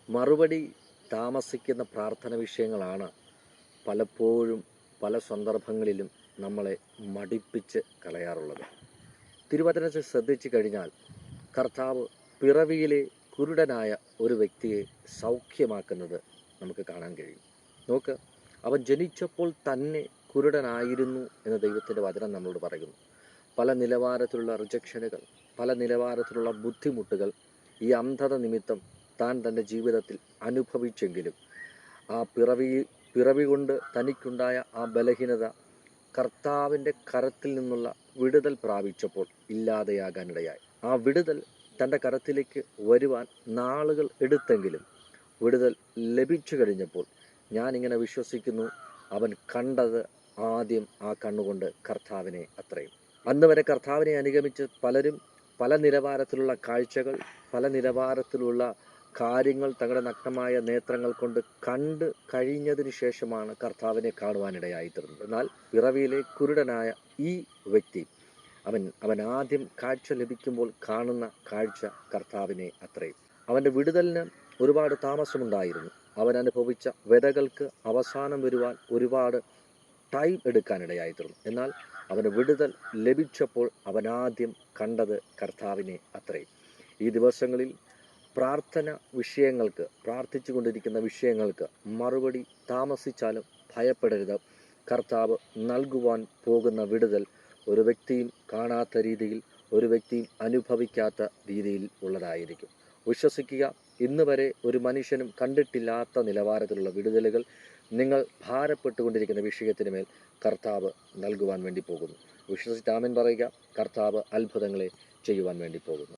മറുപടി താമസിക്കുന്ന പ്രാർത്ഥന വിഷയങ്ങളാണ് പലപ്പോഴും പല സന്ദർഭങ്ങളിലും നമ്മളെ മടിപ്പിച്ച് കളയാറുള്ളത്. തിരുവചനത്തിൽ ശ്രദ്ധിച്ചു കഴിഞ്ഞാൽ കർത്താവ് പിറവിയിലെ കുരുടനായ ഒരു വ്യക്തിയെ സൗഖ്യമാക്കുന്നത് നമുക്ക് കാണാൻ കഴിയും. നോക്ക്, അവൻ ജനിച്ചപ്പോൾ തന്നെ കുരുടനായിരുന്നു എന്ന് ദൈവത്തിൻ്റെ വചനം നമ്മളോട് പറയുന്നു. പല നിലവാരത്തിലുള്ള റിജക്ഷനുകൾ, പല നിലവാരത്തിലുള്ള ബുദ്ധിമുട്ടുകൾ ഈ അന്ധത നിമിത്തം താൻ തൻ്റെ ജീവിതത്തിൽ അനുഭവിച്ചെങ്കിലും ആ പിറവി കൊണ്ട് തനിക്കുണ്ടായ ആ ബലഹീനത കർത്താവിൻ്റെ കരത്തിൽ നിന്നുള്ള വിടുതൽ പ്രാപിച്ചപ്പോൾ ഇല്ലാതെയാകാനിടയായി. ആ വിടുതൽ തൻ്റെ കരത്തിലേക്ക് വരുവാൻ നാളുകൾ എടുത്തെങ്കിലും വിടുതൽ ലഭിച്ചു കഴിഞ്ഞപ്പോൾ ഞാനിങ്ങനെ വിശ്വസിക്കുന്നു, അവൻ കണ്ടത് ആദ്യം ആ കണ്ണുകൊണ്ട് കർത്താവിനെ അത്രയും. അന്ന് വരെ കർത്താവിനെ അനുഗമിച്ച് പലരും പല നിലവാരത്തിലുള്ള കാഴ്ചകൾ, പല നിലവാരത്തിലുള്ള കാര്യങ്ങൾ തങ്ങളുടെ നഗ്നമായ നേത്രങ്ങൾ കൊണ്ട് കണ്ട് കഴിഞ്ഞതിന് ശേഷമാണ് കർത്താവിനെ കാണുവാനിടയായിത്തീർന്നത്. എന്നാൽ പിറവിയിലെ കുരുടനായ ഈ വ്യക്തി അവൻ ആദ്യം കാഴ്ച ലഭിക്കുമ്പോൾ കാണുന്ന കാഴ്ച കർത്താവിനെ അത്രയും. അവൻ്റെ വിടുതലിന് ഒരുപാട് താമസമുണ്ടായിരുന്നു. അവൻ അനുഭവിച്ച വ്യതകൾക്ക് അവസാനം വരുവാൻ ഒരുപാട് ടൈം എടുക്കാനിടയായിത്തീർന്നു. എന്നാൽ അവന് വിടുതൽ ലഭിച്ചപ്പോൾ അവൻ ആദ്യം കണ്ടത് കർത്താവിനെ അത്രയും. ഈ ദിവസങ്ങളിൽ പ്രാർത്ഥന വിഷയങ്ങൾക്ക്, പ്രാർത്ഥിച്ചു കൊണ്ടിരിക്കുന്ന വിഷയങ്ങൾക്ക് മറുപടി താമസിച്ചാലും ഭയപ്പെടരുത്. കർത്താവ് നൽകുവാൻ പോകുന്ന വിടുതൽ ഒരു വ്യക്തിയും കാണാത്ത രീതിയിൽ, ഒരു വ്യക്തിയും അനുഭവിക്കാത്ത രീതിയിൽ ഉള്ളതായിരിക്കും. വിശ്വസിക്കുക, ഇന്ന് വരെ ഒരു മനുഷ്യനും കണ്ടിട്ടില്ലാത്ത നിലവാരത്തിലുള്ള വിടുതലുകൾ നിങ്ങൾ ഭാരപ്പെട്ടുകൊണ്ടിരിക്കുന്ന വിഷയത്തിന് മേൽ കർത്താവ് നൽകുവാൻ വേണ്ടി പോകുന്നു. വിശ്വസിച്ച് ആമേൻ പറയുക. കർത്താവ് അത്ഭുതങ്ങളെ ചെയ്യുവാൻ വേണ്ടി പോകുന്നു.